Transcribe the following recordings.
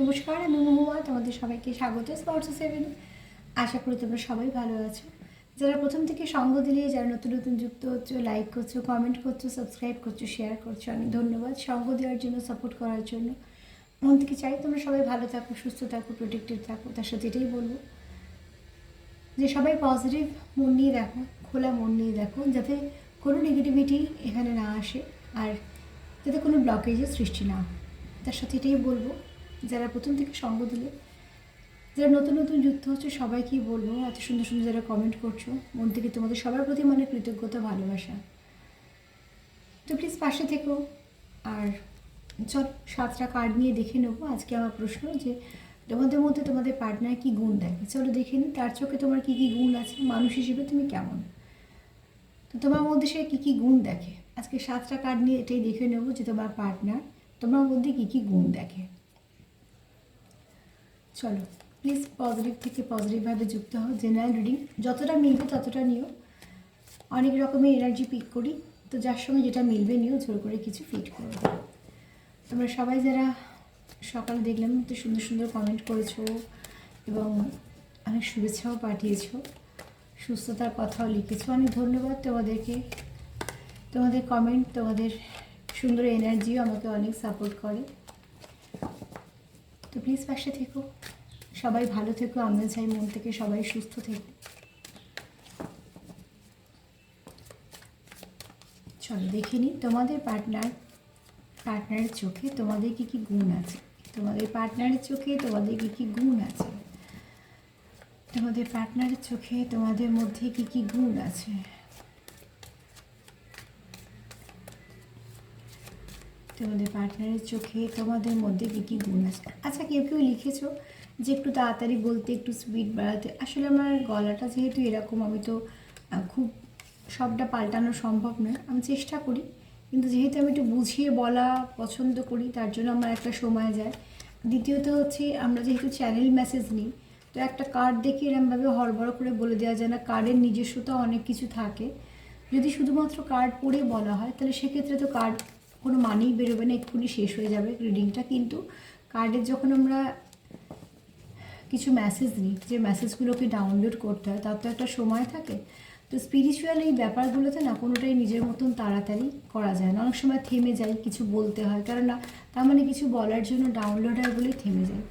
নমস্কার, আমি মহুয়া। তোমাদের সবাইকে স্বাগত স্পর্টস সেভেন। আশা করি তোমরা সবাই ভালো আছো। যারা প্রথম থেকে সঙ্গ দিলে, যারা নতুন নতুন যুক্ত হচ্ছ, লাইক করছো, কমেন্ট করছো, সাবস্ক্রাইব করছো, শেয়ার করছো, অনেক ধন্যবাদ সঙ্গ দেওয়ার জন্য, সাপোর্ট করার জন্য। মন থেকে চাই তোমরা সবাই ভালো থাকো, সুস্থ থাকো, প্রোটেক্টেড থাকো। তার সাথে এটাই বলবো যে সবাই পজিটিভ মন নিয়ে দেখো, খোলা মন নিয়ে দেখো, যাতে কোনো নেগেটিভিটি এখানে না আসে আর যাতে কোনো ব্লকেজের সৃষ্টি না হয়। তার সাথে এটাই বলবো, যারা প্রথম থেকে সঙ্গ দিলে, যারা নতুন নতুন যুক্ত হচ্ছে, সবাইকেই বলবো এত সুন্দর সুন্দর যারা কমেন্ট করছো, মন থেকে তোমাদের সবার প্রতি মানে কৃতজ্ঞতা, ভালোবাসা। তো প্লিজ পাশে থেকো। আর চল 7টা কার্ড নিয়ে দেখে নেবো। আজকে আমার প্রশ্ন যে তোমাদের মধ্যে তোমাদের পার্টনার কী গুণ দেখে, চলো দেখে নিই। তার চোখে তোমার কী কী গুণ আছে, মানুষ হিসেবে তুমি কেমন, তো তোমার মধ্যে সে কী কী গুণ দেখে। আজকে 7টা কার্ড নিয়ে এটাই দেখে নেবো যে তোমার পার্টনার তোমার মধ্যে কী কী গুণ দেখে। চলো প্লিজ পজিটিভ থেকে পজিটিভভাবে যুক্ত হও। জেনারেল রিডিং যতটা মিলবে ততটা নিও। অনেক রকমের এনার্জি পিক করি, তো যার সঙ্গে যেটা মিলবে নিও, জোর করে কিছু ফিট করে দাও। তোমরা সবাই যারা সকালে দেখলাম তো সুন্দর সুন্দর কমেন্ট করেছো এবং অনেক শুভেচ্ছাও পাঠিয়েছো, সুস্থতার কথাও লিখেছো, অনেক ধন্যবাদ তোমাদেরকে। তোমাদের কমেন্ট, তোমাদের সুন্দর এনার্জিও আমাকে অনেক সাপোর্ট করে। তো প্লিজ পাশে থেকো, সবাই ভালো থেকো। আমরা চাই মন থেকে সবাই সুস্থ থেকো। চলো দেখে নিই তোমাদের পার্টনারের চোখে তোমাদের কী কী গুণ আছে। তোমাদের পার্টনারের চোখে তোমাদের কী কী গুণ আছে। তোমাদের পার্টনারের চোখে তোমাদের মধ্যে কী কী গুণ আছে। তোমাদের পার্টনারের চোখে তোমাদের মধ্যে কী কী গুণ আছে। আচ্ছা, কেউ কেউ লিখেছো যে একটু তাড়াতাড়ি বলতে, একটু স্পিড বাড়াতে। আসলে আমার গলাটা যেহেতু এরকম, আমি তো খুব সবটা পাল্টানো সম্ভব নয়। আমি চেষ্টা করি, কিন্তু যেহেতু আমি একটু বুঝিয়ে বলা পছন্দ করি, তার জন্য আমার একটা সময় যায়। দ্বিতীয়ত হচ্ছে, আমরা যেহেতু চ্যানেল মেসেজ নিই, তো একটা কার্ড দেখে এরমভাবে হড়বড় করে বলে দেওয়া যায় না। কার্ডের নিজস্বতা অনেক কিছু থাকে। যদি শুধুমাত্র কার্ড পড়ে বলা হয়, তাহলে সেক্ষেত্রে তো কার্ড কোনো মানেই বেরোবে না, এক্ষুনি শেষ হয়ে যাবে রিডিংটা। কিন্তু কার্ডের যখন আমরা কিছু মেসেজ নিই, যে মেসেজগুলোকে ডাউনলোড করতে হয়, তার তো একটা সময় থাকে। তো স্পিরিচুয়াল এই ব্যাপারগুলোতে না কোনোটাই নিজের মতন তাড়াতাড়ি করা যায় না। অনেক সময় থেমে যায়, কিছু বলতে হয়, কেননা তার মানে কিছু বলার জন্য ডাউনলোড হয় বলেই থেমে যায়।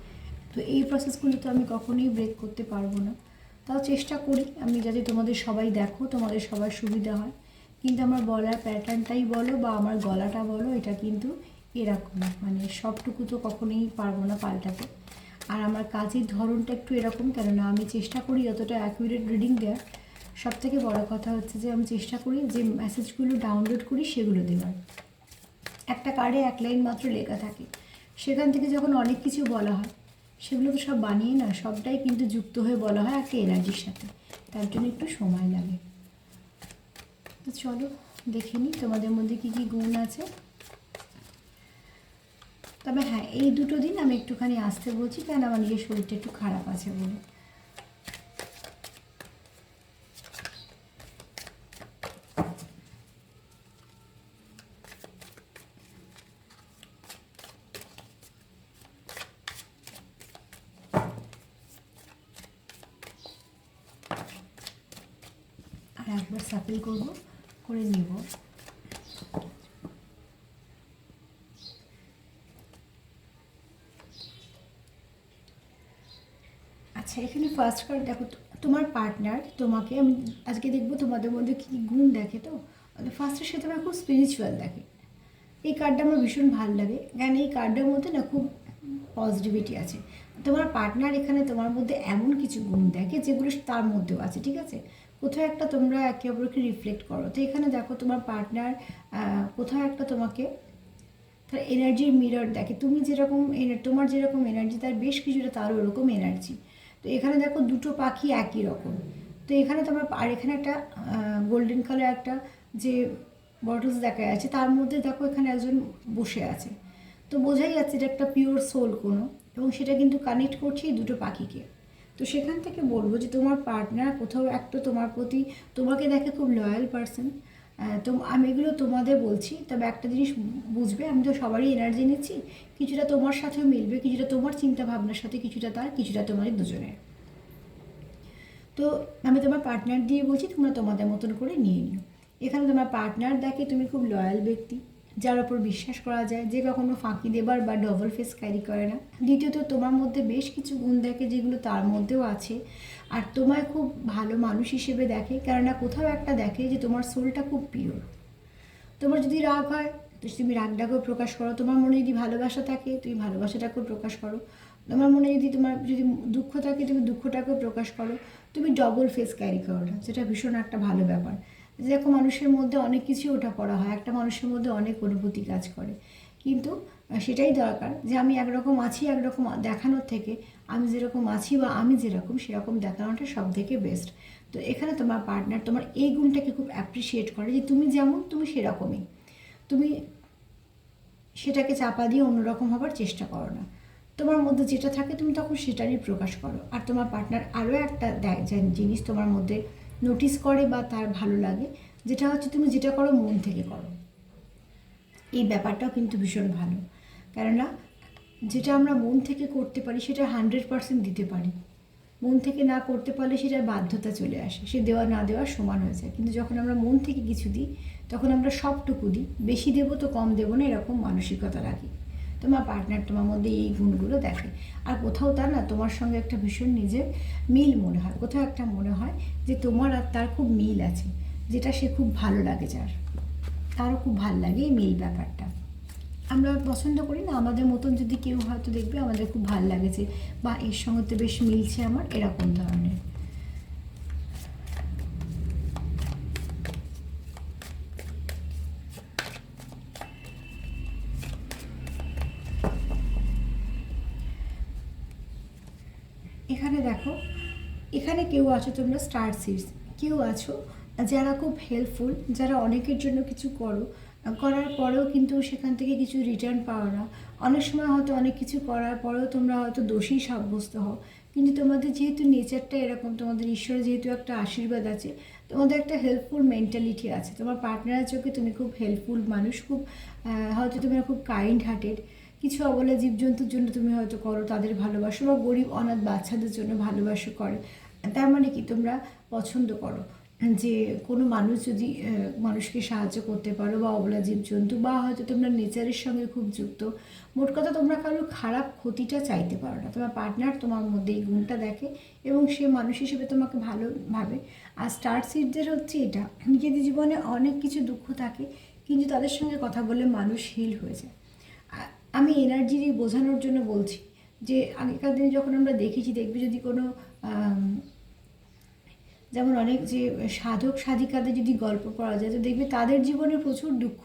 তো এই প্রসেসগুলো তো আমি কখনোই ব্রেক করতে পারবো না। তাও চেষ্টা করি আমি, যাতে তোমাদের সবাই দেখো, তোমাদের সবার সুবিধা হয়। কিন্তু আমার বলার প্যাটার্নটাই বলো বা আমার গলাটা বলো, এটা কিন্তু এরকম, মানে সবটুকু তো কখনোই পারবো না পাল্টাতে। আর আমার কাজের ধরনটা একটু এরকম, কেননা আমি চেষ্টা করি যতটা অ্যাকুরেট রিডিং দেওয়ার। সবথেকে বড় কথা হচ্ছে যে আমি চেষ্টা করি যে মেসেজগুলো ডাউনলোড করি সেগুলো দেওয়ার। একটা কার্ডে 1 লাইন মাত্র লেখা থাকে, সেখান থেকে যখন অনেক কিছু বলা হয়, সেগুলো তো সব বানিয়ে না, সবটাই কিন্তু যুক্ত হয়ে বলা হয় একটা এনার্জির সাথে। তার জন্য একটু সময় লাগে। তো চলো দেখে নিই তোমাদের মধ্যে কী কী গুণ আছে। তবে হ্যাঁ, এই 2 দিন আমি একটুখানি আসতে বলছি, কারণ আমার নিজের শরীরটা একটু খারাপ আছে বলে। আর একবার সাপেল করবো, করে নিব। আচ্ছা, এখানে ফার্স্ট কার্ড দেখো, তোমার পার্টনার তোমাকে, আমি আজকে দেখবো তোমাদের মধ্যে কী কী গুণ দেখে। তো ফার্স্টের সাথে আমার খুব স্পিরিচুয়াল দেখে। এই কার্ডটা আমার ভীষণ ভালো লাগে, কারণ এই কার্ডটার মধ্যে না খুব পজিটিভিটি আছে। তোমার পার্টনার এখানে তোমার মধ্যে এমন কিছু গুণ দেখে যেগুলো তার মধ্যেও আছে, ঠিক আছে। কোথাও একটা তোমরা একে অপরকে রিফ্লেক্ট করো। তো এখানে দেখো তোমার পার্টনার কোথাও একটা তোমাকে তার এনার্জির মিরর দেখে। তুমি যেরকম, তোমার যেরকম এনার্জি, তার বেশ কিছুটা তারও ওরকম এনার্জি। তো এখানে দেখো দুটো পাখি একই রকম। তো এখানে তোমার, আর এখানে একটা গোল্ডেন কালার একটা যে বটলস দেখা যাচ্ছে, তার মধ্যে দেখো এখানে একজন বসে আছে। তো বোঝাই যাচ্ছে এটা একটা পিওর সোল কোনো, এবং সেটা কিন্তু কানেক্ট করছে এই দুটো পাখিকে। তো সেখান থেকে বলবো যে তোমার পার্টনার কোথাও একটা তোমার প্রতি, তোমাকে দেখে খুব লয়াল পার্সন। তো আমি এগুলো তোমাদের বলছি, তবে একটা জিনিস বুঝবে, আমি তো সবারই এনার্জি নিচ্ছি, কিছুটা তোমার সাথেও মিলবে, কিছুটা তোমার চিন্তা ভাবনার সাথে, কিছুটা তার, কিছুটা তোমাদের দুজনের। তো আমি তোমার পার্টনার দিয়ে বলছি, তোমরা তোমাদের মতন করে নিয়ে নিও। এখানে তোমার পার্টনার দেখে তুমি খুব লয়াল ব্যক্তি, যার ওপর বিশ্বাস করা যায়, যে কখনো ফাঁকি দেবার বা ডবল ফেস ক্যারি করে না। দ্বিতীয়ত তোমার মধ্যে বেশ কিছু গুণ দেখে যেগুলো তার মধ্যেও আছে, আর তোমায় খুব ভালো মানুষ হিসেবে দেখে, কেননা কোথাও একটা দেখে যে তোমার সোলটা খুব পিওর। তোমার যদি রাগ হয় তো তুমি রাগটাকেও প্রকাশ করো, তোমার মনে যদি ভালোবাসা থাকে তুমি ভালোবাসাটাকেও প্রকাশ করো, তোমার মনে যদি দুঃখ থাকে তুমি দুঃখটাকেও প্রকাশ করো। তুমি ডবল ফেস ক্যারি করো না, যেটা ভীষণ একটা ভালো ব্যাপার। যেরকম মানুষের মধ্যে অনেক কিছু ওঠা পড়া হয়, একটা মানুষের মধ্যে অনেক অনুভূতি কাজ করে, কিন্তু সেটাই দরকার যে আমি একরকম আছি একরকম দেখানোর থেকে আমি যেরকম আছি বা আমি যেরকম সেরকম দেখানোটা সব থেকে বেস্ট। তো এখানে তোমার পার্টনার তোমার এই গুণটাকে খুব অ্যাপ্রিসিয়েট করে, যে তুমি যেমন তুমি সেরকমই, তুমি সেটাকে চাপা দিয়ে অন্যরকম হবার চেষ্টা করো না। তোমার মধ্যে যেটা থাকে তুমি তখন সেটারই প্রকাশ করো। আর তোমার পার্টনার আরও একটা জিনিস তোমার মধ্যে নোটিস করে বা তার ভালো লাগে, যেটা হচ্ছে তুমি যেটা করো মন থেকে করো। এই ব্যাপারটাও কিন্তু ভীষণ ভালো, কেননা যেটা আমরা মন থেকে করতে পারি সেটা 100% দিতে পারি, মন থেকে না করতে পারলে সেটার বাধ্যতা চলে আসে, সে দেওয়া না দেওয়া সমান হয়ে যায়। কিন্তু যখন আমরা মন থেকে কিছু দিই তখন আমরা সবটুকু দিই, বেশি দেবো তো কম দেবো না এরকম মানসিকতা রাখি। তোমার পার্টনার তোমার মধ্যে এই গুণগুলো দেখে, আর কোথাও তার না তোমার সঙ্গে একটা ভীষণ নিজের মিল মনে হয়, কোথাও একটা মনে হয় যে তোমার আর তার খুব মিল আছে, যেটা সে খুব ভালো লাগে, যার তারও খুব ভালো লাগে এই মিল ব্যাপারটা। আমরা পছন্দ করি না আমাদের মতন যদি কেউ হয়তো দেখবে আমাদের খুব ভালো লাগে যে বা এর সঙ্গে তো বেশ মিলছে আমার, এরকম ধরনের। এখানে দেখো, এখানে কেউ আছো তোমরা স্টার সিডস, কেউ আছো যারা খুব হেল্পফুল, যারা অনেকের জন্য কিছু করো, করার পরেও কিন্তু সেখান থেকে কিছু রিটার্ন পাও না। অনেক সময় হয়তো অনেক কিছু করার পরেও তোমরা হয়তো দোষী সাব্যস্ত হও, কিন্তু তোমাদের যেহেতু নেচারটা এরকম, তোমাদের ঈশ্বরের যেহেতু একটা আশীর্বাদ আছে, তোমাদের একটা হেল্পফুল মেন্টালিটি আছে, তোমার পার্টনারের চোখে তুমি খুব হেল্পফুল মানুষ, খুব হয়তো তুমি খুব কাইন্ড হার্টেড, কিছু অবলা জীবজন্তুর জন্য তুমি হয়তো করো, তাদের ভালোবাসো, বা গরিব অনাথ বাচ্চাদের জন্য ভালোবাসো করে। তার মানে কি তোমরা পছন্দ করো যে কোনো মানুষ যদি মানুষকে সাহায্য করতে পারো, বা অবলা জীবজন্তু, বা হয়তো তোমরা নেচারের সঙ্গে খুব যুক্ত। মোট কথা তোমরা কারোর খারাপ ক্ষতিটা চাইতে পারো না, তোমার পার্টনার তোমার মধ্যে এই গুণটা দেখে এবং সে মানুষ হিসেবে তোমাকে ভালো ভাবে। আর স্টার সিডদের হচ্ছে এটা, নিজেদের জীবনে অনেক কিছু দুঃখ থাকে, কিন্তু তাদের সঙ্গে কথা বলে মানুষ হিল হয়ে যায়। আমি এনার্জি বোঝানোর জন্য বলছি যে আগেকার দিনে যখন আমরা দেখেছি, দেখবি যদি কোনো যেমন অনেক যে সাধক সাধিকাদের যদি গল্প পড়া যায় তো দেখবে তাদের জীবনে প্রচুর দুঃখ,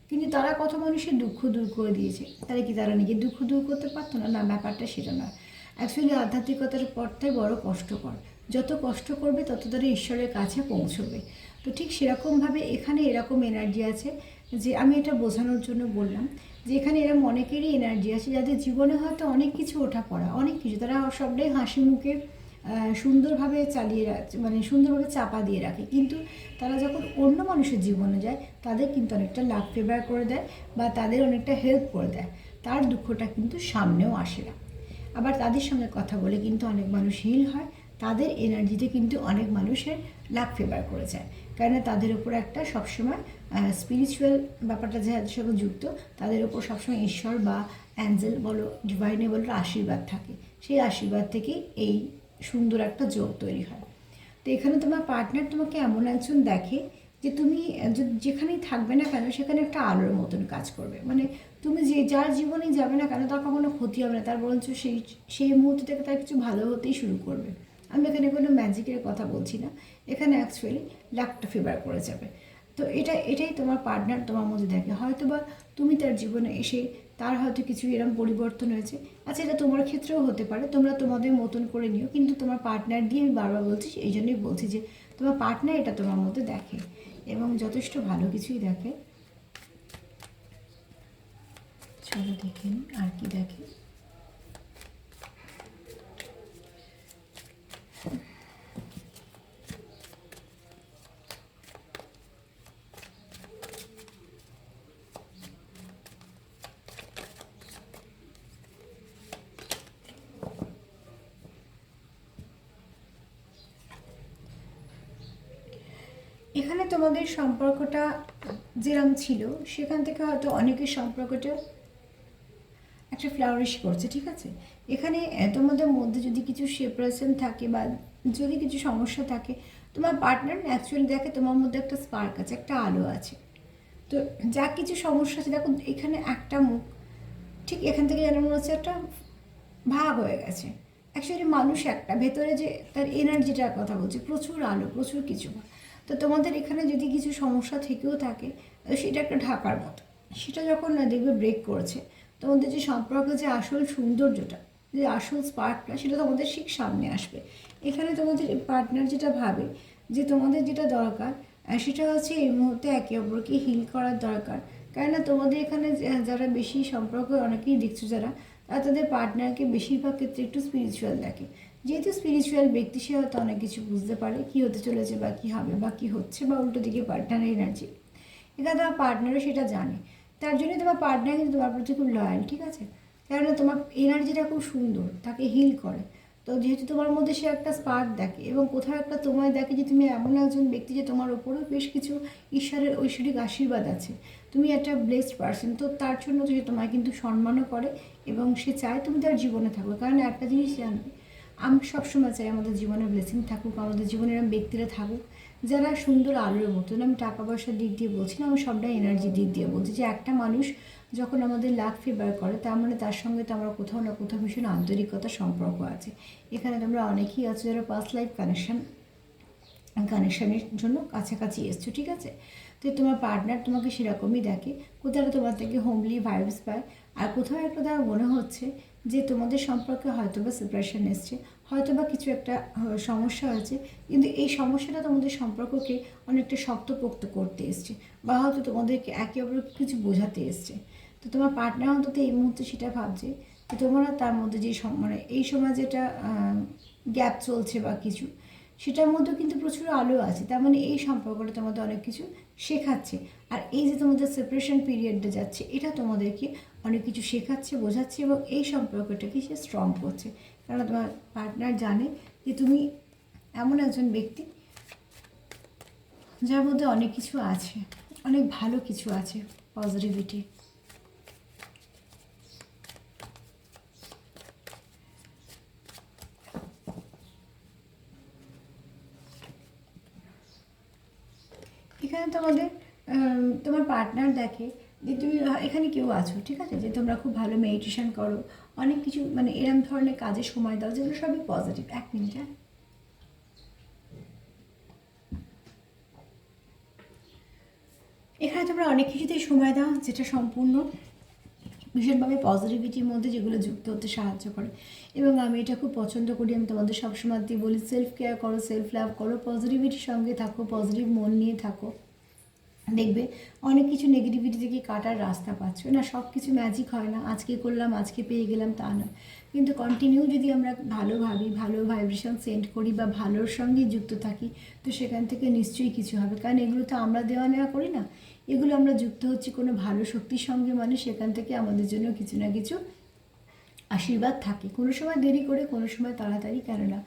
কিন্তু তারা কত মানুষের দুঃখ দূর করে দিয়েছে। তারা কি তারা নিজের দুঃখ দূর করতে পারতো না? না, ব্যাপারটা সেটা নয়। অ্যাকচুয়ালি আধ্যাত্মিকতার পথটাই বড় কষ্টকর, যত কষ্ট করবে তত তারা ঈশ্বরের কাছে পৌঁছবে। তো ঠিক সেরকমভাবে এখানে এরকম এনার্জি আছে, যে আমি এটা বোঝানোর জন্য বললাম যে এখানে এরকম অনেকেরই এনার্জি আছে যাদের জীবনে হয়তো অনেক কিছু ওঠা পড়া, অনেক কিছু, তারা সবটাই হাসি মুখে সুন্দরভাবে চালিয়ে রাখছে, মানে সুন্দরভাবে চাপা দিয়ে রাখে, কিন্তু তারা যখন অন্য মানুষের জীবনে যায় তাদের কিন্তু অনেকটা লাভ ফেভার করে দেয় বা তাদের অনেকটা হেল্প করে দেয়, তার দুঃখটা কিন্তু সামনেও আসে না। আবার তাদের সঙ্গে কথা বলে কিন্তু অনেক মানুষ হিল হয়, তাদের এনার্জিতে কিন্তু অনেক মানুষের লাভ ফেভার করে যায়, কেননা তাদের উপর একটা সবসময় স্পিরিচুয়াল ব্যাপারটা যাদের সঙ্গে যুক্ত, তাদের উপর সবসময় ঈশ্বর বা অ্যাঞ্জেল বলো, ডিভাইনে বলো, আশীর্বাদ থাকে, সেই আশীর্বাদ থেকেই এই সুন্দর একটা যোগ তৈরি হয়। তো এখানে তোমার পার্টনার তোমাকে এমন একজন দেখে যে তুমি যেখানেই থাকবে না কেন সেখানে একটা আলোর মতন কাজ করবে, মানে তুমি যে যার জীবনেই যাবে না কেন তার কখনো ক্ষতি হবে না, তার বরঞ্চ সেই মুহূর্ত থেকে তার কিছু ভালো হতেই শুরু করবে। আমি এখানে কোনো ম্যাজিকের কথা বলছি না, এখানে অ্যাকচুয়ালি লাকটা ফেভার করে যাবে। তো এটাই তোমার পার্টনার তোমার মধ্যে দেখে, হয়তো বা তুমি তার জীবনে এসে তার হয়তো কিছু এরকম পরিবর্তন হয়েছে। আচ্ছা, এটা তোমার ক্ষেত্রেও হতে পারে, তোমরা তোমাদের মতন করে নিও, কিন্তু তোমার পার্টনার দিয়ে আমি বারবার বলছি, এই জন্যই বলছি যে তোমার পার্টনার এটা তোমার মধ্যে দেখে এবং যথেষ্ট ভালো কিছুই দেখে। চলো দেখে নিন আর কি দেখে। তোমাদের সম্পর্কটা যেরকম ছিল সেখান থেকে হয়তো অনেকের সম্পর্কটা একটা ফ্লাওয়ারিশ করছে, ঠিক আছে। এখানে তোমাদের মধ্যে যদি কিছু সেপারেশন থাকে বা যদি কিছু সমস্যা থাকে, তোমার পার্টনার ন্যাচুরালি দেখে তোমার মধ্যে একটা স্পার্ক আছে, একটা আলো আছে। তো যা কিছু সমস্যা আছে, দেখো এখানে একটা মুখ, ঠিক এখান থেকে যেন মনে হচ্ছে একটা ভাগ হয়ে গেছে। অ্যাকচুয়ালি মানুষ একটা, ভেতরে যে তার এনার্জিটার কথা বলছে, প্রচুর আলো, প্রচুর কিছু। তো তোমাদের এখানে যদি কিছু সমস্যা থেকেও থাকে, সেটা একটা ঢাকার মতো, সেটা যখন দেখবে ব্রেক করছে, তোমাদের যে সম্পর্কে যে আসল সৌন্দর্যটা, যে আসল স্পার্কটা, সেটা তোমাদের ঠিক সামনে আসবে। এখানে তোমাদের পার্টনার যেটা ভাবে যে তোমাদের যেটা দরকার, সেটা হচ্ছে এই মুহূর্তে একে অপরকে হিল করার দরকার। কেননা তোমাদের এখানে যারা বেশি সম্পর্ক, অনেকেই দেখছো যারা, তারা তাদের পার্টনারকে বেশিরভাগ ক্ষেত্রে একটু স্পিরিচুয়াল দেখে। যেহেতু স্পিরিচুয়াল ব্যক্তি, সে হয়তো অনেক কিছু বুঝতে পারে কী হতে চলেছে বা কী হবে বা কী হচ্ছে, বা উল্টো দিকে পার্টনারের এনার্জি, এখানে তোমার পার্টনারও সেটা জানে। তার জন্য তোমার পার্টনার কিন্তু তোমার প্রতি খুব লয়াল, ঠিক আছে। কেননা তোমার এনার্জিটা খুব সুন্দর, তাকে হিল করে। তো যেহেতু তোমার মধ্যে সে একটা স্পার্ক দেখে এবং কোথাও একটা তোমায় দেখে যে তুমি এমন একজন ব্যক্তি যে তোমার ওপরেও বেশ কিছু ঈশ্বরের ঐশ্বরিক আশীর্বাদ আছে, তুমি একটা ব্লেসড পার্সন, তো তার জন্য সে তোমায় কিন্তু সম্মানও করে এবং সে চায় তুমি তার জীবনে থাকো। কারণ একটা জিনিস জানবে, আমি সবসময় চাই আমাদের জীবনে ব্লেসিং থাকুক, আমাদের জীবনে এরকম ব্যক্তিরা থাকুক যারা সুন্দর আলোর মতন। আমি টাকা পয়সার দিক দিয়ে বলছি না, আমি সবটাই এনার্জির দিক দিয়ে বলছি। যে একটা মানুষ যখন আমাদের লাক ফেভার করে, তার মানে তার সঙ্গে তো আমরা কোথাও না কোথাও ভীষণ আন্তরিকতার সম্পর্ক আছে। এখানে তোমরা অনেকেই আছো যারা পাস্ট লাইফ কানেকশানের জন্য কাছাকাছি এসছো, ঠিক আছে। তো তোমার পার্টনার তোমাকে সেরকমই দেখে, কোথাও তোমার থেকে হোমলি ভাইবস পায়, আর কোথাও একটা তার মনে হচ্ছে যে তোমাদের সম্পর্কে হয়তো বা সেপারেশন এসছে, হয়তো বা কিছু একটা সমস্যা হয়েছে, কিন্তু এই সমস্যাটা তোমাদের সম্পর্ককে অনেকটা শক্তপোক্ত করতে এসছে, বা হয়তো তোমাদেরকে একে অপরকে কিছু বোঝাতে এসছে। তো তোমার পার্টনার অন্তত এই মুহূর্তে সেটা ভাবছে যে তোমরা তার মধ্যে যে মানে এই সময় যেটা গ্যাপ চলছে বা কিছু, সেটার মধ্যেও কিন্তু প্রচুর আলো আছে। তার মানে এই সম্পর্কটা তোমাদের অনেক কিছু শেখাচ্ছে। আর এই যে তোমাদের সেপারেশন পিরিয়ডটা যাচ্ছে, এটা তোমাদেরকে অনেক কিছু শেখাচ্ছে, বোঝাচ্ছে, এবং এই সম্পর্কটাকে সে স্ট্রং করছে। কারণ তোমার পার্টনার জানে যে তুমি এমন একজন ব্যক্তি যার মধ্যে অনেক কিছু আছে, অনেক ভালো কিছু আছে, পজিটিভিটি। এখানে তোমার পার্টনার দেখে যে তুমি এখানে কেউ আছো, ঠিক আছে, যে তোমরা খুব ভালো মেডিটেশন করো, অনেক কিছু মানে এরম ধরনের কাজে সময় দাও, যেগুলো সবই পজিটিভ। এক মিনিট, হ্যাঁ। এখানে তোমরা অনেক কিছুতেই সময় দাও যেটা সম্পূর্ণ ভীষণভাবে পজিটিভিটির মধ্যে, যেগুলো যুক্ত হতে সাহায্য করে। এবং আমি এটা খুব পছন্দ করি, আমি তোমাদের সবসময় দিয়ে বলি, সেলফ কেয়ার করো, সেলফ লাভ করো, পজিটিভিটির সঙ্গে থাকো, পজিটিভ মন নিয়ে থাকো। দেখবে অনেক কিছু নেগেটিভিটি থেকে কাটার রাস্তা পাচ্ছ না। সব কিছু ম্যাজিক হয় না, আজকে করলাম আজকে পেয়ে গেলাম তা নয়। কিন্তু কন্টিনিউ যদি আমরা ভালো ভাবি, ভালো ভাইব্রেশন সেন্ড করি বা ভালোর সঙ্গেই যুক্ত থাকি, তো সেখান থেকে নিশ্চয়ই কিছু হবে। কারণ এগুলো তো আমরা দেওয়া নেওয়া করি না, এগুলো আমরা যুক্ত হচ্ছি কোনো ভালো শক্তির সঙ্গে, মানে সেখান থেকে আমাদের জন্য কিছু না কিছু আশীর্বাদ থাকে। কোনো সময় দেরি করে, কোনো সময় তাড়াতাড়ি, কেননা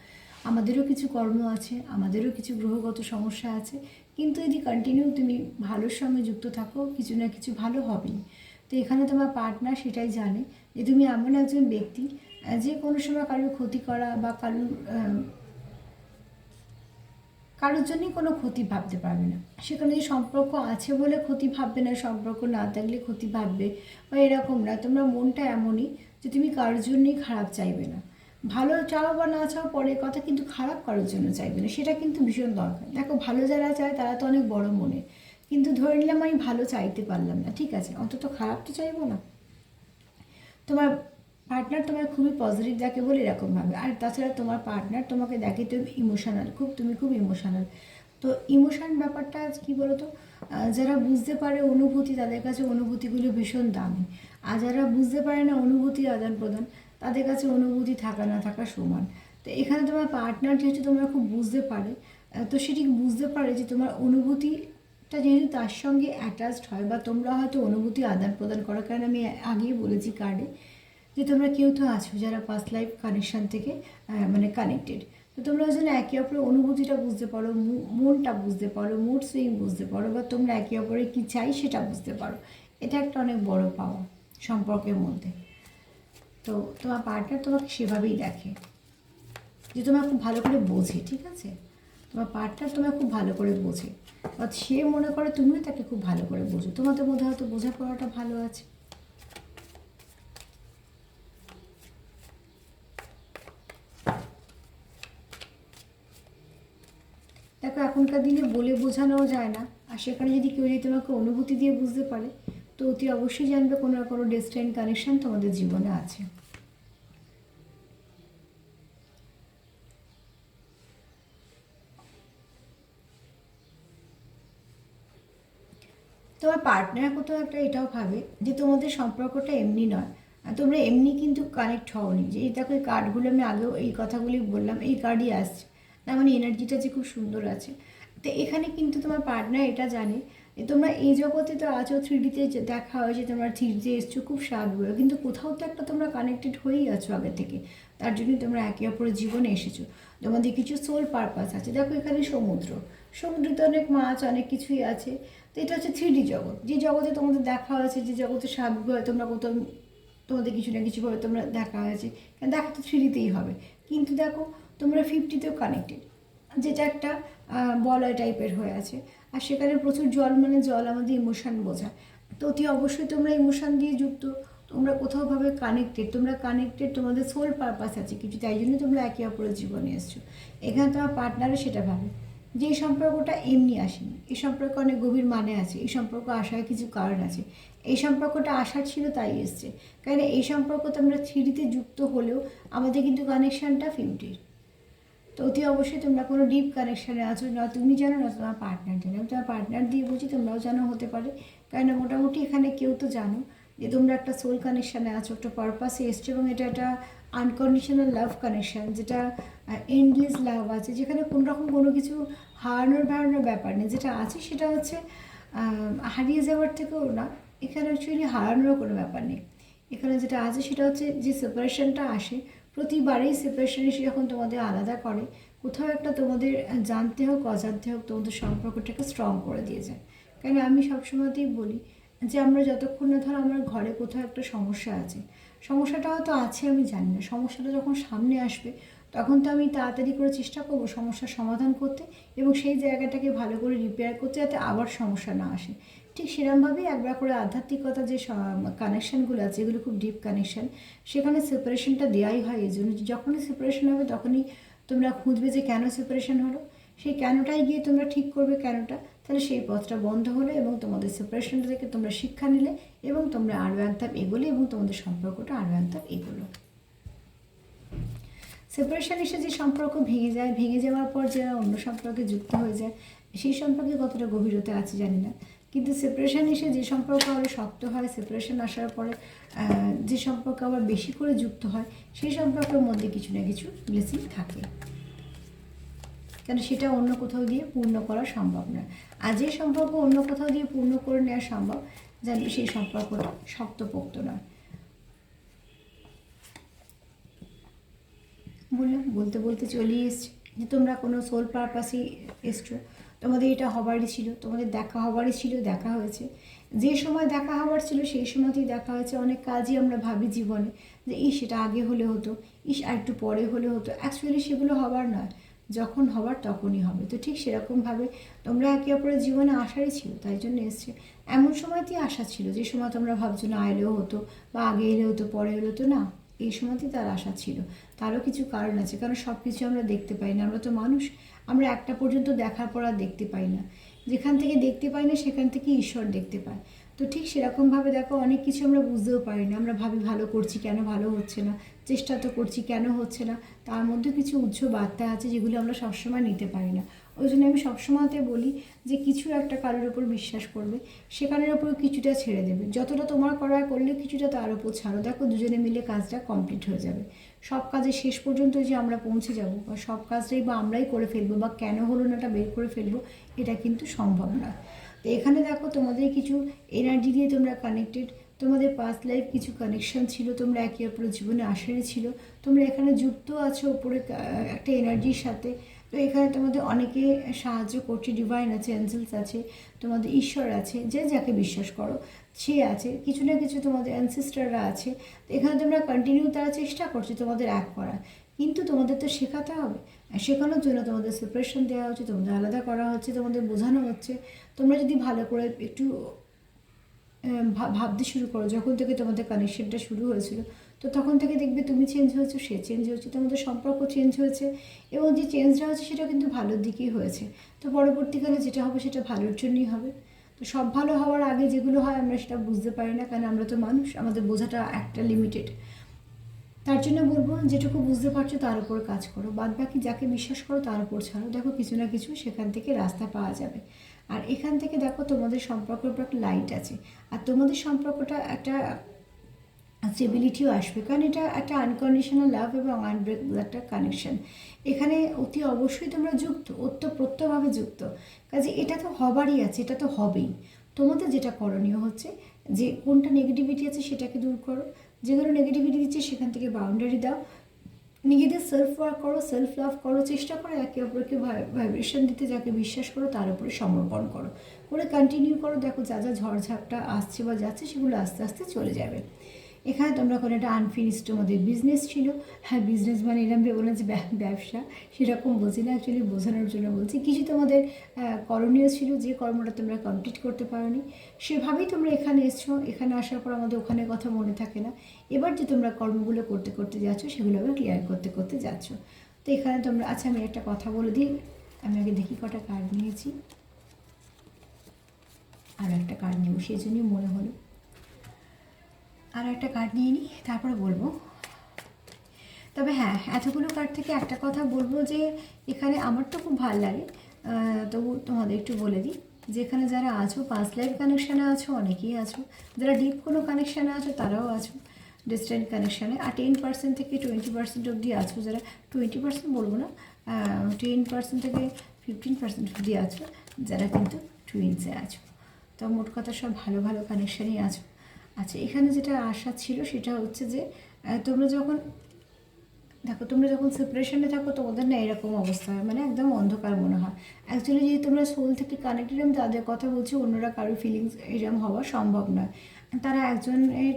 আমাদেরও কিছু কর্ম আছে, আমাদেরও কিছু গ্রহগত সমস্যা আছে। কিন্তু যদি কন্টিনিউ তুমি ভালোর সঙ্গে যুক্ত থাকো, কিছু না কিছু ভালো হবেই। তো এখানে তোমার পার্টনার সেটাই জানে যে তুমি এমন একজন ব্যক্তি যে কোনো সময় কারোর ক্ষতি করা বা কারোর জন্যই কোনো ক্ষতি ভাবতে পারবে না। সেখানে যে সম্পর্ক আছে বলে ক্ষতি ভাববে না, সম্পর্ক না থাকলে ক্ষতি ভাববে, বা এরকম না। তোমরা মনটা এমনই যে তুমি কারোর জন্যই খারাপ চাইবে না। ভালো চাও বা না চাও পরের কথা, কিন্তু খারাপ কারোর জন্য চাইবে না, সেটা কিন্তু ভীষণ দরকার। দেখো ভালো যারা চায় তারা তো অনেক বড় মনে, কিন্তু ধরে নিলাম আমি ভালো চাইতে পারলাম না, ঠিক আছে, অন্তত খারাপ তো চাইবো না। তোমার পার্টনার তোমার খুবই পজিটিভ দেখে বলে এরকমভাবে। আর তাছাড়া তোমার পার্টনার তোমাকে দেখে তুমি ইমোশনাল, তুমি খুব ইমোশনাল। তো ইমোশন ব্যাপারটা কী বলো তো, যারা বুঝতে পারে অনুভূতি, তাদের কাছে অনুভূতিগুলো ভীষণ দামি। আর যারা বুঝতে পারে না অনুভূতির আদান প্রদান, তাদের কাছে অনুভূতি থাকা না থাকা সমান। তো এখানে তোমার পার্টনার যেহেতু তোমরা খুব বুঝতে পারে, তো সেটি বুঝতে পারে যে তোমার অনুভূতিটা যেহেতু তার সঙ্গে অ্যাটাচড হয়, বা তোমরা হয়তো অনুভূতি আদান প্রদান করো। কারণ আমি আগেই বলেছি কার্ডে যে তোমরা কেউ তো আছো যারা পাস্ট লাইফ কানেকশান থেকে মানে কানেক্টেড। তো তোমরা ওই জন্য একে অপরের অনুভূতিটা বুঝতে পারো, মনটা বুঝতে পারো, মুড সুইং বুঝতে পারো, বা তোমরা একে অপরের কী চাই সেটা বুঝতে পারো। এটা একটা অনেক বড় পাওয়া সম্পর্কের মধ্যে। তো তোমার পার্টনার তোমাকে সেভাবেই দেখে, যে তোমার খুব ভালো করে বোঝে, ঠিক আছে? তোমার পার্টনার তোমার খুব ভালো করে বোঝে, বা সে মনে করে তুমিও তাকে খুব ভালো করে বোঝো, তোমাদের মধ্যে হয়তো বোঝাপড়াটা ভালো আছে। দেখো এখনকার দিনে বলে বোঝানোও যায় না, আর সেখানে যদি কেউ যদি তোমাকে অনুভূতি দিয়ে বুঝতে পারে, তো অতি অবশ্যই জানবে কোনো না কোনো ডেস্টাইন কানেকশন তোমাদের জীবনে আছে। তোমার পার্টনার কোথাও একটা এটাও ভাবে যে তোমাদের সম্পর্কটা এমনি নয়, আর তোমরা এমনি কিন্তু কানেক্ট হওনি, যে এই দেখো এই কার্ডগুলো আমি আগেও এই কথাগুলি বললাম, এই কার্ডই আসছে, তার মানে এনার্জিটা যে খুব সুন্দর আছে। তো এখানে কিন্তু তোমার পার্টনার এটা জানে যে তোমরা এই জগতে তো আছো, 3Dতে দেখা হয়েছে, তোমরা 3Dতে এসছো খুব স্বাভাবিক, কিন্তু কোথাও তো একটা তোমরা কানেক্টেড হয়েই আছো আগে থেকে, তার জন্যই তোমরা একে অপরের জীবনে এসেছো। তোমাদের কিছু সোল পারপাস আছে। দেখো এখানে সমুদ্রে তো অনেক মাছ, অনেক কিছুই আছে। তো এটা হচ্ছে 3D জগৎ, যে জগতে তোমাদের দেখা হয়েছে, যে জগতে স্বাভাবিকভাবে তোমরা কোথাও তোমাদের কিছু না কিছুভাবে তোমরা দেখা হয়েছে, কারণ দেখা তো 3Dতেই হবে। কিন্তু দেখো তোমরা 50তেও কানেক্টেড, যেটা একটা বলয় টাইপের হয়ে আছে, আর সেখানে প্রচুর জল, মানে জল আমাদের ইমোশান বোঝায়। তো অতি অবশ্যই তোমরা ইমোশান দিয়ে যুক্ত, তোমরা কোথাওভাবে কানেক্টেড, তোমাদের সোল পারপাস আছে কিছু, তাই জন্য তোমরা একে অপরের জীবনে এসছো। এখানে তোমার পার্টনারও সেটা ভাবে যে এই সম্পর্কটা এমনি আসেনি, এই সম্পর্কে অনেক গভীর মানে আছে, এই সম্পর্ক আসার কিছু কারণ আছে, এই সম্পর্কটা আসার ছিল তাই এসছে। কারণ এই সম্পর্ক তোমরা 3Dতে যুক্ত হলেও আমাদের কিন্তু কানেকশানটা 50। তো অতি অবশ্যই তোমরা কোনো ডিপ কানেকশানে আছো, না তুমি জানো না তোমার পার্টনার জানো। তোমার পার্টনার দিয়ে বুঝি তোমরাও জানো হতে পারে, কারণ মোটামুটি এখানে কেউ তো জানো যে তোমরা একটা সোল কানেকশানে আছো, একটা পারপাসে এসছো, এবং এটা একটা আনকন্ডিশনাল লাভ কানেকশান, যেটা এন্ডলেস লাভ আছে, যেখানে কোনোরকম কোনো কিছু হারানোর ব্যাপার নেই। যেটা আছে সেটা হচ্ছে হারিয়ে যাওয়ার থেকেও না, এখানে অ্যাকচুয়ালি হারানোরও কোনো ব্যাপার নেই। এখানে যেটা আছে সেটা হচ্ছে যে সেপারেশনটা আসে, প্রতিবারেই সেপারেশন এসে যখন তোমাদের আলাদা করে, কোথাও একটা তোমাদের জানতে হোক অজান্তে হোক তোমাদের সম্পর্কটাকে স্ট্রং করে দিয়ে যায়। কারণ আমি সবসময়তেই বলি যে আমরা যতক্ষণ না, ধরো আমার ঘরে কোথাও একটা সমস্যা আছে, সমস্যাটা হয়তো আছে আমি জানি না, সমস্যাটা যখন সামনে আসবে তখন তো আমি তাড়াতাড়ি করে চেষ্টা করবো সমস্যার সমাধান করতে, এবং সেই জায়গাটাকে ভালো করে রিপেয়ার করতে, যাতে আবার সমস্যা না আসে। ঠিক সেরকমভাবেই একবার করে আধ্যাত্মিকতা যে কানেকশানগুলো আছে, এগুলো খুব ডিপ কানেকশান, সেখানে সেপারেশনটা দেওয়াই হয় এই জন্য, যখনই সেপারেশন হবে তখনই তোমরা খুঁজবে যে কেন সেপারেশন হলো, সেই কেনটাই গিয়ে তোমরা ঠিক করবে কেনটা, তাহলে সেই পথটা বন্ধ হলো, এবং তোমাদের সেপারেশনটা থেকে তোমরা শিক্ষা নিলে, এবং তোমরা আরও এক ধাপ এগোলে, এবং তোমাদের সম্পর্কটা আরও এক ধাপ এগোলো। সেপারেশন এসে যে সম্পর্ক ভেঙে যাওয়ার পর যারা অন্য সম্পর্কে যুক্ত হয়ে যায়, সেই সম্পর্কে কতটা গভীরতা আছে জানি না, কিন্তু সেপারেশন এসে যে সম্পর্ক আরও শক্ত হয়, সেপারেশন আসার পরে যে সম্পর্ক আবার বেশি করে যুক্ত হয়, সেই সম্পর্কের মধ্যে কিছু না কিছু ব্লেসিং থাকে, কেন সেটা অন্য কোথাও দিয়ে পূর্ণ করা সম্ভব নয়। আর যে সম্পর্ক অন্য কোথাও দিয়ে পূর্ণ করে নেওয়া সম্ভব, জানবে সেই সম্পর্কটা শক্তপোক্ত নয়। বললাম, বলতে বলতে চলেই এসছি যে তোমরা কোনো সোল পারপাসেই এসছো, তোমাদের এটা হবারই ছিল, তোমাদের দেখা হবারই ছিল, দেখা হয়েছে। যে সময় দেখা হবার ছিল সেই সময়তেই দেখা হয়েছে। অনেক কাজই আমরা ভাবি জীবনে যে সেটা আগে হলে হতো, আর একটু পরে হলে হতো, অ্যাকচুয়ালি সেগুলো হবার নয়, যখন হবার তখনই হবে। তো ঠিক সেরকমভাবে তোমরা একে অপরের জীবনে আসারই ছিল, তাই জন্য এসছে। এমন সময়তেই আসা ছিল যে সময় তোমরা ভাবছো না এলেও হতো, বা আগে এলে হতো, পরে এলে হতো, না, এই সময়তেই তার আশা ছিল। তারও কিছু কারণ আছে, কারণ সব কিছু আমরা দেখতে পাই না, আমরা তো মানুষ, আমরা একটা পর্যন্ত দেখার পর আর দেখতে পাই না, যেখান থেকে দেখতে পাই না সেখান থেকে ঈশ্বর দেখতে পায়। তো ঠিক সেরকমভাবে দেখো অনেক কিছু আমরা বুঝতেও পারি না, আমরা ভাবি ভালো করছি কেন ভালো হচ্ছে না, চেষ্টা তো করছি কেন হচ্ছে না, তার মধ্যে কিছু উচ্চ বার্তা আছে যেগুলো আমরা সবসময় নিতে পারি না। ওই জন্য আমি সবসময়তে বলি যে কিছু একটা কারোর ওপর বিশ্বাস করবে, সেখানের ওপর কিছুটা ছেড়ে দেবে, যতটা তোমার করার করলে কিছুটা তার ওপর ছাড়ো, দেখো দুজনে মিলে কাজটা কমপ্লিট হয়ে যাবে। সব কাজের শেষ পর্যন্ত যে আমরা পৌঁছে যাব, বা সব কাজটাই বা আমরাই করে ফেলবো, বা কেন হলো না এটা বের করে ফেলবো, এটা কিন্তু সম্ভব নয়। তো এখানে দেখো তোমাদের কিছু এনার্জি দিয়ে তোমরা কানেক্টেড, তোমাদের পাস্ট লাইফ কিছু কানেকশন ছিল, তোমরা একে অপরের জীবনে আসারই ছিল, তোমরা এখানে যুক্ত আছো ওপরে একটা এনার্জির সাথে। তো এখানে তোমাদের অনেকে সাহায্য করছে, ডিভাইন আছে, এঞ্জেলস আছে, তোমাদের ঈশ্বর আছে, যে যাকে বিশ্বাস করো সে আছে, কিছু না কিছু তোমাদের অ্যানসেস্টাররা আছে। তো এখানে তোমরা কন্টিনিউ তারা চেষ্টা করছে তোমাদের এক করার, কিন্তু তোমাদের তো শেখাতে হবে। শেখানোর জন্য তোমাদের সেপারেশন দেওয়া হচ্ছে, তোমাদের আলাদা করা হচ্ছে, তোমাদের বোঝানো হচ্ছে। তোমরা যদি ভালো করে একটু ভাবতে শুরু করো, যখন থেকে তোমাদের কানেকশনটা শুরু হয়েছিল, তো তখন থেকে দেখবে তুমি চেঞ্জ হয়েছো, সে চেঞ্জ হয়েছে, তোমাদের সম্পর্ক চেঞ্জ হয়েছে, এবং যে চেঞ্জটা হচ্ছে সেটা কিন্তু ভালোর দিকেই হয়েছে। তো পরবর্তীকালে যেটা হবে সেটা ভালোর জন্যই হবে। তো সব ভালো হওয়ার আগে যেগুলো হয় আমরা সেটা বুঝতে পারি না, কারণ আমরা তো মানুষ, আমাদের বোঝাটা একটা লিমিটেড। তার জন্য বলবো যেটুকু বুঝতে পারছো তার উপর কাজ করো, বাদ বাকি যাকে বিশ্বাস করো তার উপর ছাড়ো, দেখো কিছু না কিছু সেখান থেকে রাস্তা পাওয়া যাবে। আর এখান থেকে দেখো তোমাদের সম্পর্কের উপর একটা লাইট আছে, আর তোমাদের সম্পর্কটা একটা স্টেবিলিটিও আসবে, কারণ এটা একটা আনকন্ডিশনাল লাভ এবং আনব্রেকেবল একটা কানেকশন। এখানে অতি অবশ্যই তোমরা যুক্ত, ওতপ্রোতভাবে যুক্ত, কাজে এটা তো হবারই আছে, এটা তো হবেই। তোমাদের যেটা করণীয় হচ্ছে যে কোনটা নেগেটিভিটি আছে সেটাকে দূর করো, যেগুলো নেগেটিভিটি দিচ্ছে সেখান থেকে বাউন্ডারি দাও, নিজেদের সেলফ ওয়ার্ক করো, সেলফ লাভ করো, চেষ্টা করো একে অপরকে ভাইব্রেশন দিতে, যাকে বিশ্বাস করো তার উপরে সমর্পণ করো, করে কন্টিনিউ করো। দেখো যা যা ঝড়ঝাপটা আসছে বা যাচ্ছে সেগুলো আস্তে আস্তে চলে যাবে। এখানে তোমরা কোনো একটা আনফিনিশড তোমাদের বিজনেস ছিল, হ্যাঁ বিজনেস মানে এরকম ভেবো না যে ব্যবসা, সেরকম বলছি না, অ্যাকচুয়ালি বোঝানোর জন্য বলছি। কিছু তোমাদের করণীয় ছিল, যে কর্মটা তোমরা কমপ্লিট করতে পারোনি, সেভাবেই তোমরা এখানে এসছো। এখানে আসার পর আমাদের ওখানে কথা মনে থাকে না, এবার যে তোমরা কর্মগুলো করতে করতে যাচ্ছ সেগুলো আবার ক্লিয়ার করতে করতে যাচ্ছ। তো এখানে তোমরা, আচ্ছা আমি একটা কথা বলে দিই, আমি আগে দেখি কটা কার্ড নিয়েছি, আর একটা কার্ড নেব সেই জন্যই মনে হলো, আর একটা কার্ড নিয়ে নিই তারপরে বলবো। তবে হ্যাঁ, এতগুলো কার্ড থেকে একটা কথা বলবো যে এখানে আমার তো খুব ভালো লাগে, তবু তোমাদের একটু বলে দিই যে এখানে যারা আছো পাস্ট লাইফ কানেকশানে আছো, অনেকেই আছো, যারা ডিপ কোনো কানেকশানে আছো তারাও আছো, ডিস্টেন্ট কানেকশানে, আর 10% থেকে 20% অবধি আছো, যারা 20% বলবো না, 10% থেকে 15% অবধি আছো, যারা কিন্তু টুইন্সে আছো। তো মোট কথা সব ভালো ভালো কানেকশানেই আছো। আচ্ছা, এখানে যেটা আশা ছিল সেটা হচ্ছে যে তোমরা যখন দেখো, তোমরা যখন সেপারেশনে থাকো তোমাদের না এরকম অবস্থা হয়, মানে একদম অন্ধকার মনে হয়। অ্যাকচুয়ালি যদি তোমরা সোল থেকে কানেক্টেড, আমি তাদের কথা বলছি, অন্যরা কারোর ফিলিংস এরকম হওয়া সম্ভব নয়। তারা একজনের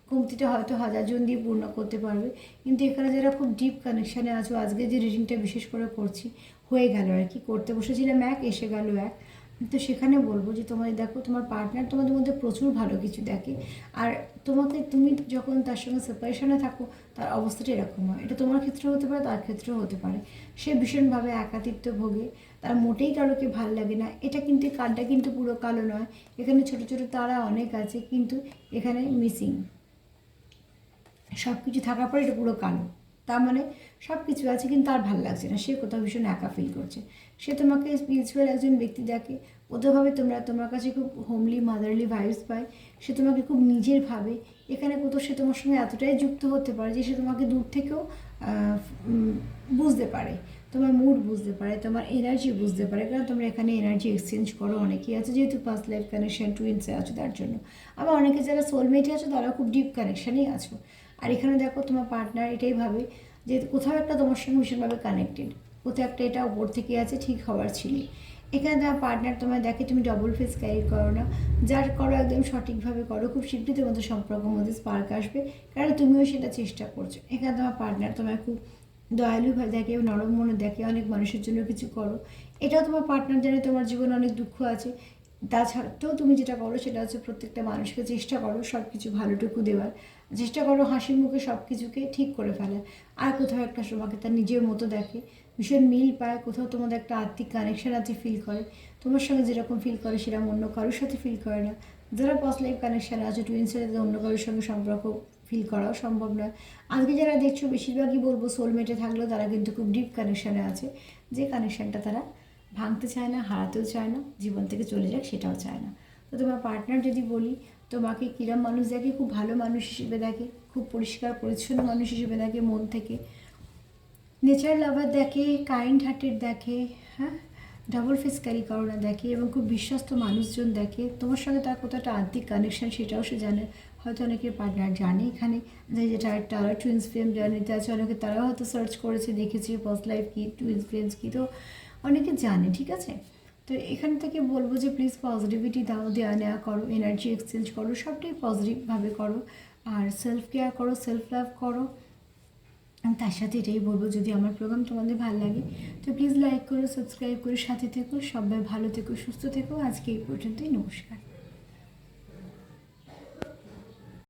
কমতিটা হয়তো 1000 জন দিয়ে পূর্ণ করতে পারবে, কিন্তু এখানে যারা খুব ডিপ কানেকশানে আছো, আজকে যে রিডিংটা বিশেষ করে করছি, হয়ে গেল আর কি, করতে বসেছিলাম এক, এসে গেল এক। তো সেখানে বলবো যে তোমাদের দেখো, তোমার পার্টনার তোমাদের মধ্যে প্রচুর ভালো কিছু দেখে, আর তুমি যখন তার সঙ্গে সেপারেশনে থাকো তার অবস্থাটা এরকম হয়, এটা তোমার ক্ষেত্রেও হতে পারে, তার ক্ষেত্রেও হতে পারে। সে ভীষণভাবে একাকিত্ব ভোগে, তার মোটেই কারোকে ভাল লাগে না। এটা কিন্তু কার্ডটা কিন্তু পুরো কালো নয়, এখানে ছোট ছোট তারা অনেক আছে, কিন্তু এখানে মিসিং সব কিছু থাকার পরে এটা পুরো কালো, তার মানে সব কিছু আছে কিন্তু তার ভালো লাগছে না, সে কোথাও ভীষণ একা ফিল করছে। সে তোমাকে স্পিরিচুয়াল একজন ব্যক্তি দেখে, কোথাওভাবে তোমার কাছে খুব হোমলি মাদারলি ভাইবস পায়, সে তোমাকে খুব নিজের ভাবে। এখানে কোথাও সে তোমার সঙ্গে এতটাই যুক্ত হতে পারে যে সে তোমাকে দূর থেকেও বুঝতে পারে, তোমার মুড বুঝতে পারে, তোমার এনার্জি বুঝতে পারে, কারণ তোমরা এখানে এনার্জি এক্সচেঞ্জ করো, অনেকেই আছে যেহেতু পাস্ট লাইফ কানেকশন টুইন্সে আছো তার জন্য। আবার অনেকে যারা সোলমেটে আছো তারা খুব ডিপ কানেকশানেই আছো। আর এখানে দেখো তোমার পার্টনার এটাই ভাবে যে কোথাও একটা তোমার সঙ্গে ভীষণভাবে কানেক্টেড, কোথাও একটা এটা ওপর থেকে আছে, ঠিক হওয়ার ছিল। এখানে তোমার পার্টনার তোমার দেখে তুমি ডবল ফেস ক্যারি করো না, যার করো একদম সঠিকভাবে করো, খুব শীঘ্রই তোমাদের সম্পর্কের মধ্যে স্পার্ক আসবে, কারণ তুমিও সেটা চেষ্টা করছো। এখানে তোমার পার্টনার তোমার খুব দয়ালুভাবে দেখে, নরম মনে দেখে, অনেক মানুষের জন্য কিছু করো। এটাও তোমার পার্টনার জানে তোমার জীবনে অনেক দুঃখ আছে, তাছাড়াও তুমি যেটা করো সেটা হচ্ছে প্রত্যেকটা মানুষকে চেষ্টা করো সব কিছু ভালোটুকু দেওয়ার, চেষ্টা করো হাসি মুখে সব কিছুকে ঠিক করে ফেলার। আর কোথাও একটা তোমাকে তার নিজের মতো দেখে, ভীষণ মিল পায়, কোথাও তোমাদের একটা আত্মিক কানেকশন আছে ফিল করে, তোমার সঙ্গে যেরকম ফিল করে সেরকম অন্য কারোর সাথে ফিল করে না। যারা পাস্ট লাইফ কানেকশানে আছে টুইন্সের সাথে অন্য কারোর সঙ্গে সম্পর্ক ফিল করাও সম্ভব নয়। আজকে যারা দেখছো বেশিরভাগই বলবো সোলমেটে থাকলেও তারা কিন্তু খুব ডিপ কানেকশানে আছে, যে কানেকশানটা তারা ভাঙতে চায় না, হারাতেও চায় না, জীবন থেকে চলে যাক সেটাও চায় না। তো তোমার পার্টনার যদি বলি, তোমাকে কিরম মানুষ দেখে, খুব ভালো মানুষ হিসেবে দেখে, খুব পরিষ্কার পরিচ্ছন্ন মানুষ হিসেবে দেখে, মন থেকে নেচার লাভার দেখে, কাইন্ড হার্টেড দেখে, হ্যাঁ, ডাবল ফেস ক্যারি করো না দেখে, এবং খুব বিশ্বস্ত মানুষজন দেখে, তোমার সঙ্গে তার কতটা আত্মিক কানেকশন সেটাও সে জানে। হয়তো অনেকের পার্টনার জানে এখানে যে যেটা তারা টুইন্স ফ্লেম জার্নিতে আছে, অনেকে তারাও হয়তো সার্চ করেছে, দেখেছে ফার্স্ট লাইফ কী, টুইন্স ফ্লেমস কী, তো অনেকে জানে, ঠিক আছে। তো এখান থেকে বলবো যে প্লিজ পজিটিভিটি দাও, দেওয়া নেওয়া করো, এনার্জি এক্সচেঞ্জ করো, সবটাই পজিটিভভাবে করো, আর সেলফ কেয়ার করো, সেলফ লাভ করো। তার সাথে এটাই বলবো, যদি আমার প্রোগ্রাম তোমাদের ভালো লাগে তো প্লিজ লাইক করো, সাবস্ক্রাইব করো, সাথে থেকো, সবাই ভালো থেকো, সুস্থ থেকো। আজকে এই পর্যন্তই, নমস্কার।